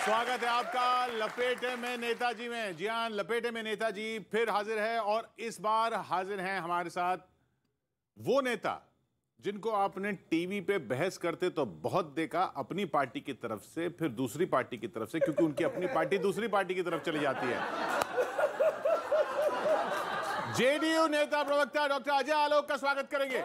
स्वागत है आपका लपेटे में नेताजी में। जी हाँ, लपेटे में नेताजी फिर हाजिर है और इस बार हाजिर हैं हमारे साथ वो नेता जिनको आपने टीवी पे बहस करते तो बहुत देखा, अपनी पार्टी की तरफ से, फिर दूसरी पार्टी की तरफ से, क्योंकि उनकी अपनी पार्टी दूसरी पार्टी की तरफ चली जाती है। जेडीयू नेता प्रवक्ता डॉक्टर अजय आलोक का स्वागत करेंगे।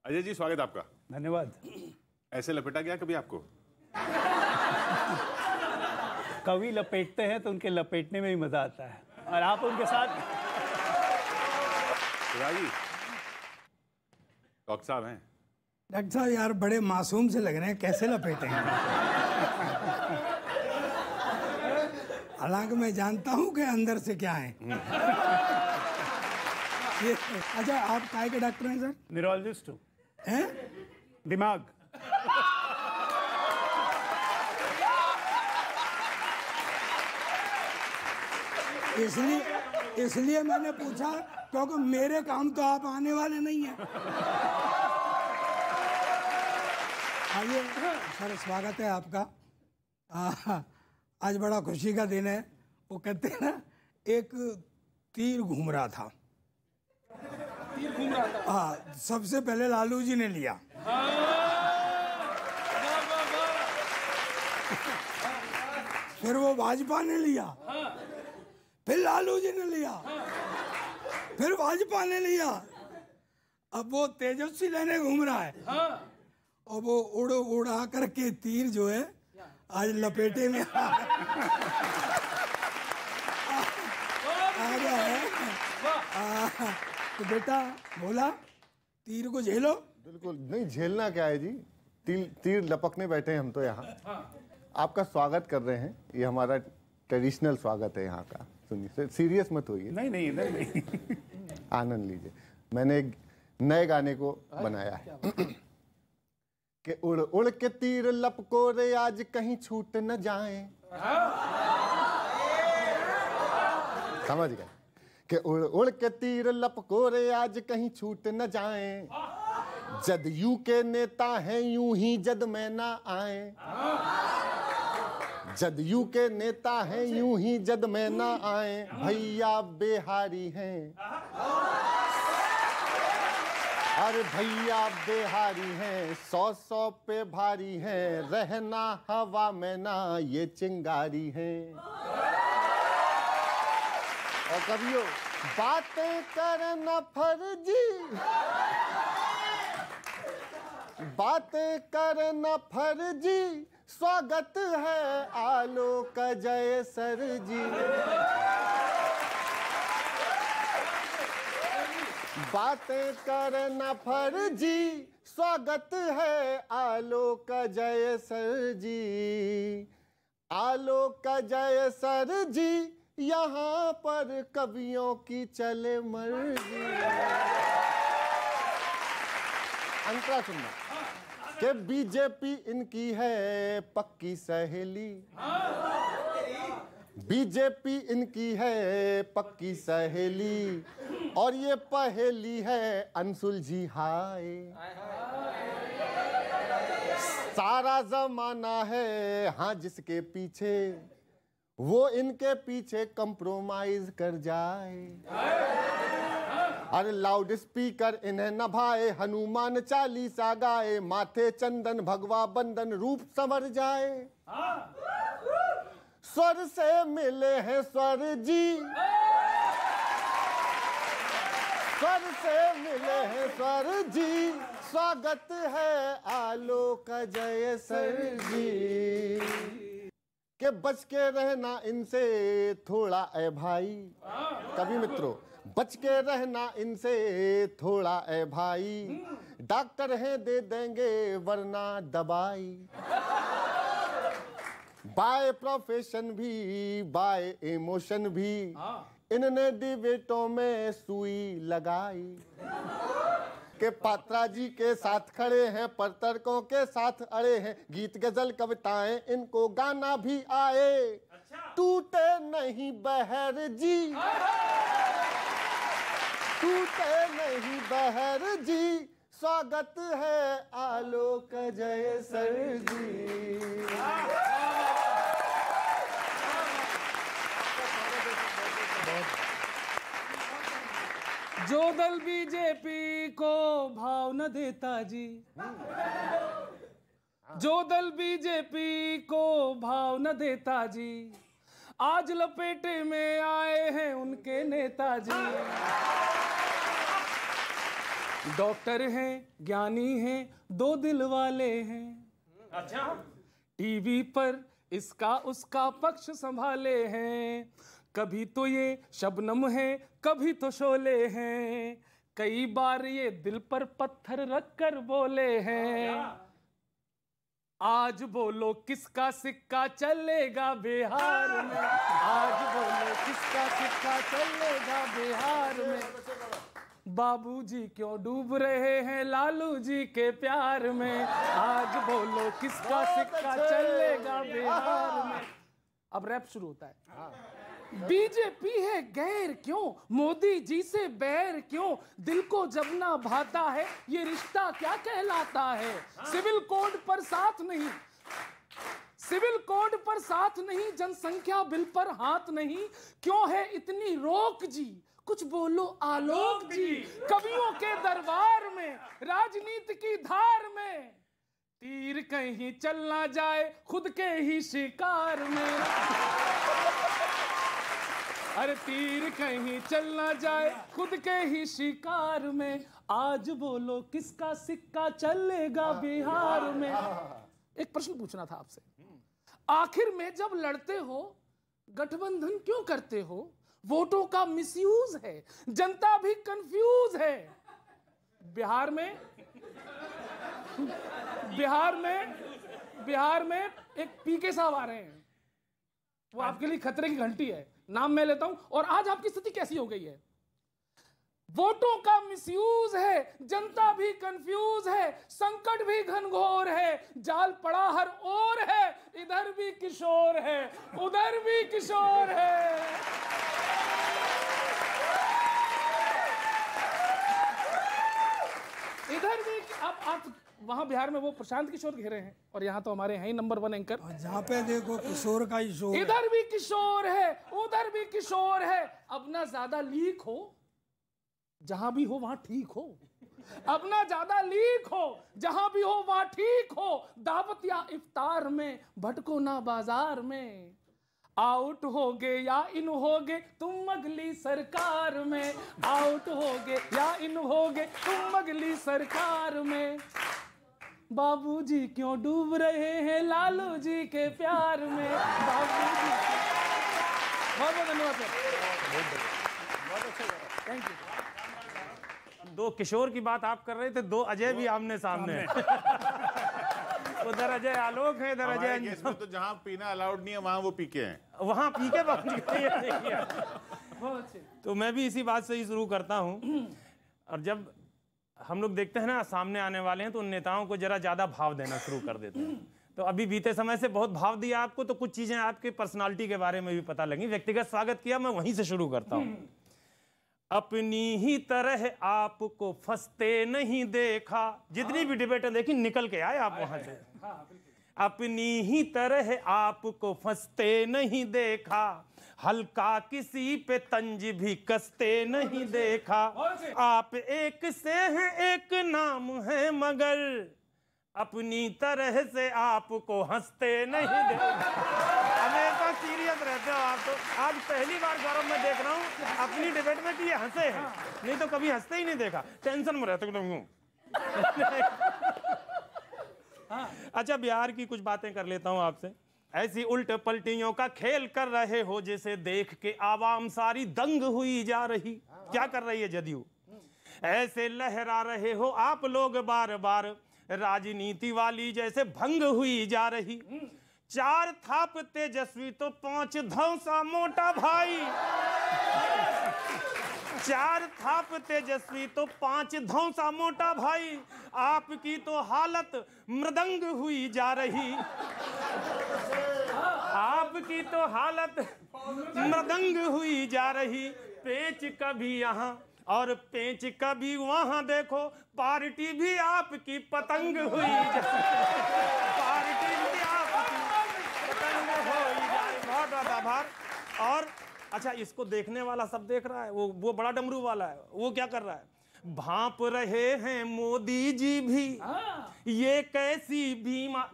अजय जी, स्वागत आपका। धन्यवाद। ऐसे लपेटा गया कभी आपको? कवि लपेटते हैं तो उनके लपेटने में ही मजा आता है, और आप उनके साथ। डॉक्टर साहब हैं। डॉक्टर साहब यार बड़े मासूम से लग रहे हैं, कैसे लपेटेंगे? हालांकि मैं जानता हूं कि अंदर से क्या है। अच्छा, आप काय के डॉक्टर हैं सर? न्यूरोलॉजिस्ट हूँ। हैं? दिमाग। इसलिए मैंने पूछा क्योंकि मेरे काम तो आप आने वाले नहीं हैं। आइए सर, स्वागत है आपका। आज बड़ा खुशी का दिन है। वो कहते हैं ना, एक तीर घूम रहा था। हाँ, सबसे पहले लालू जी ने लिया। फिर वो भाजपा ने लिया, फिर लालू जी ने लिया, फिर भाजपा ने लिया, अब वो तेजस्वी लेने घूम रहा है। और वो उड़ा करके तीर जो है आज लपेटे में आ गया है। तो बेटा बोला, तीर को झेलो। बिल्कुल नहीं, झेलना क्या है जी, तीर लपकने बैठे हैं हम तो यहाँ। आपका स्वागत कर रहे हैं, ये हमारा ट्रेडिशनल स्वागत है यहाँ का। सुनिए, सीरियस मत होइए। नहीं। आनंद लीजिए। मैंने एक नए गाने को बनाया है कि उड़ उड़ के तीर लपको रे आज कहीं छूट न जाए। समझ गए कि उड़ उड़ के तीर लपको रे आज कहीं छूट न जाए। जदयू के नेता हैं यूं ही जद में ना आए। जदयू के नेता हैं यूं ही जद में ना आए। भैया बिहारी हैं, अरे भैया बिहारी हैं, 100 पे भारी हैं। रहना हवा में ना ये चिंगारी हैं। और कभियो बातें करना फर्जी, बातें करना फर्जी। स्वागत है आलोक जय सर जी। बातें करना फर्जी, स्वागत है आलोक जय सर जी। आलोक जय सर जी, यहाँ पर कवियों की चले मर्जी। अंतरा सुनना कि बीजेपी इनकी है पक्की सहेली। बीजेपी इनकी है पक्की सहेली, और ये पहेली है अनसुलझी हाय। सारा जमाना है हाँ जिसके पीछे, वो इनके पीछे कंप्रोमाइज कर जाए। अरे लाउड स्पीकर इन्हें नभाए, हनुमान चालीसा गाए। माथे चंदन भगवा बंदन रूप संवर जाए। स्वर से मिले हैं स्वर जी, स्वर से मिले हैं स्वर जी। स्वागत है आलोक जय सर जी। के बच के रहना इनसे थोड़ा ए भाई। कभी मित्रों, बच के रहना इनसे थोड़ा ए भाई। डॉक्टर हैं दे देंगे वरना दवाई। बाय प्रोफेशन भी बाय इमोशन भी, इन्होंने डिबेटों में सुई लगाई। के पात्रा जी के साथ खड़े हैं, पर तर्कों के साथ अड़े हैं। गीत गजल कविताएं इनको गाना भी आए। टूटे नहीं बहर जी, टूटे नहीं बहर जी, स्वागत है आलोक जय सर जी। जो दल बीजेपी को भाव न देता जी, जो दल बीजेपी को भाव न देता जी, आज लपेटे में आए हैं उनके नेताजी। डॉक्टर हैं, ज्ञानी हैं, दो दिल वाले हैं। अच्छा, टीवी पर इसका उसका पक्ष संभाले हैं। कभी तो ये शबनम है, कभी तो शोले हैं, कई बार ये दिल पर पत्थर रखकर बोले हैं। आज बोलो किसका सिक्का चलेगा बिहार में, आज बोलो किसका सिक्का चलेगा बिहार में। बाबूजी क्यों डूब रहे हैं लालू जी के प्यार में, आज बोलो किसका सिक्का चलेगा बिहार में। अब रैप शुरू होता है। बीजेपी है गैर क्यों, मोदी जी से बैर क्यों, दिल को जब ना भाता है ये रिश्ता क्या कहलाता है। सिविल कोड पर साथ नहीं, सिविल कोड पर साथ नहीं, जनसंख्या बिल पर हाथ नहीं, क्यों है इतनी रोक जी, कुछ बोलो आलोक जी। कवियों के दरबार में, राजनीति की धार में, तीर कहीं चल ना जाए खुद के ही शिकार में। अरे तीर कहीं चल ना जाए खुद के ही शिकार में, आज बोलो किसका सिक्का चलेगा बिहार में। एक प्रश्न पूछना था आपसे, आखिर में जब लड़ते हो गठबंधन क्यों करते हो। वोटों का मिसयूज है, जनता भी कंफ्यूज है। बिहार में एक पीके साहब आ रहे हैं, वो आपके लिए खतरे की घंटी है। नाम मैं लेता हूं। और आज आपकी स्थिति कैसी हो गई है। वोटों का मिसयूज है, जनता भी कंफ्यूज है, संकट भी घनघोर है, जाल पड़ा हर ओर है, इधर भी किशोर है, उधर भी किशोर है। इधर भी अब आप वहां बिहार में वो प्रशांत किशोर घेरे हैं और यहाँ तो हमारे हैं ही नंबर 1 एंकर। जहाँ पे देखो किशोर का ही शोर, इधर भी किशोर है, उधर भी किशोर है। अब ना ज्यादा लीक हो, जहां भी हो वहां ठीक हो। अब ना ज्यादा लीक हो, जहां भी हो वहां ठीक हो। दावत या इफ्तार में भटको ना बाजार में, आउट होगे या इन होगे तुम अगली सरकार में, आउट होगे या इन होगे तुम अगली सरकार में। बाबूजी क्यों डूब रहे हैं लालू जी के प्यार में, बाबूजी। बहुत बहुत धन्यवाद सर, बहुत अच्छा, थैंक यू। दो किशोर की बात आप कर रहे थे, दो अजय भी आमने सामने उधर अजय आलोक है, इधर अजय केस में तो जहां पीना अलाउड नहीं है वहां वो पीके हैं, वहां पीके बहुत अच्छे। तो मैं भी इसी बात से ही शुरू करता हूं। और जब हम लोग देखते हैं ना सामने आने वाले हैं तो उन नेताओं को जरा ज्यादा भाव देना शुरू कर देते हैं। तो अभी बीते समय से बहुत भाव दिया आपको, तो कुछ चीजें आपके पर्सनालिटी के बारे में भी पता लगी। व्यक्तिगत स्वागत किया, मैं वहीं से शुरू करता हूं। अपनी ही तरह आपको फंसते नहीं देखा। जितनी भी डिबेटें देखी निकल के आए आप वहां से। अपनी ही तरह आपको फंसते नहीं देखा, हल्का किसी पे तंज भी कसते नहीं देखा। आप एक से हैं एक नाम है मगर अपनी तरह से आपको हंसते नहीं देखा। हमेशा सीरियस रहते हो आप। तो आज पहली बार गौरव मैं देख रहा हूँ अपनी डिबेट में कि ये हंसे हैं, नहीं तो कभी हंसते ही नहीं देखा। टेंशन में रहते हूँ। अच्छा, बिहार की कुछ बातें कर लेता हूं आपसे। ऐसी उल्ट पलटियों का खेल कर रहे हो जिसे देख के आवाम सारी दंग हुई जा रही। क्या कर रही है जदयू? ऐसे लहरा रहे हो आप लोग बार बार, राजनीति वाली जैसे भंग हुई जा रही। 4 थाप तेजस्वी तो 5 धौंसा मोटा भाई। 4 थाप तेजस्वी तो 5 धौंसा मोटा भाई। आपकी तो हालत मृदंग हुई जा रही। आपकी तो हालत मृदंग हुई जा रही। पेच कभी यहाँ और पेंच कभी वहां देखो, पार्टी भी आपकी पतंग हुई जाए, पार्टी भी आपकी पतंग हुई जाए। बहुत बहुत आभार। और अच्छा, इसको देखने वाला सब देख रहा है, वो बड़ा डमरू वाला है, वो क्या कर रहा है? भांप रहे हैं मोदी जी भी, ये कैसी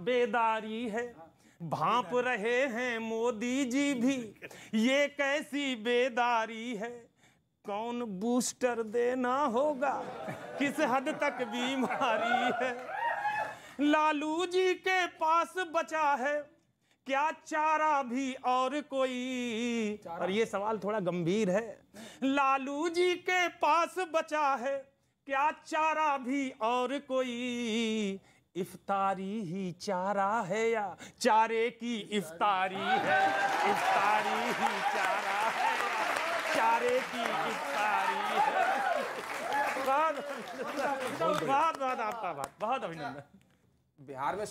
बेदारी है। भांप रहे हैं मोदी जी भी, ये कैसी बेदारी है। कौन बूस्टर देना होगा, किस हद तक बीमारी है। लालू जी के पास बचा है क्या चारा भी और कोई? और ये सवाल थोड़ा गंभीर है। लालू जी के पास बचा है क्या चारा भी और कोई? इफ्तारी ही चारा है या चारे की इफ्तारी है? इफ्तारी ही चारा है या चारे की इफ्तारी है? बहुत बहुत आपका बहुत अभिनंदन। बिहार में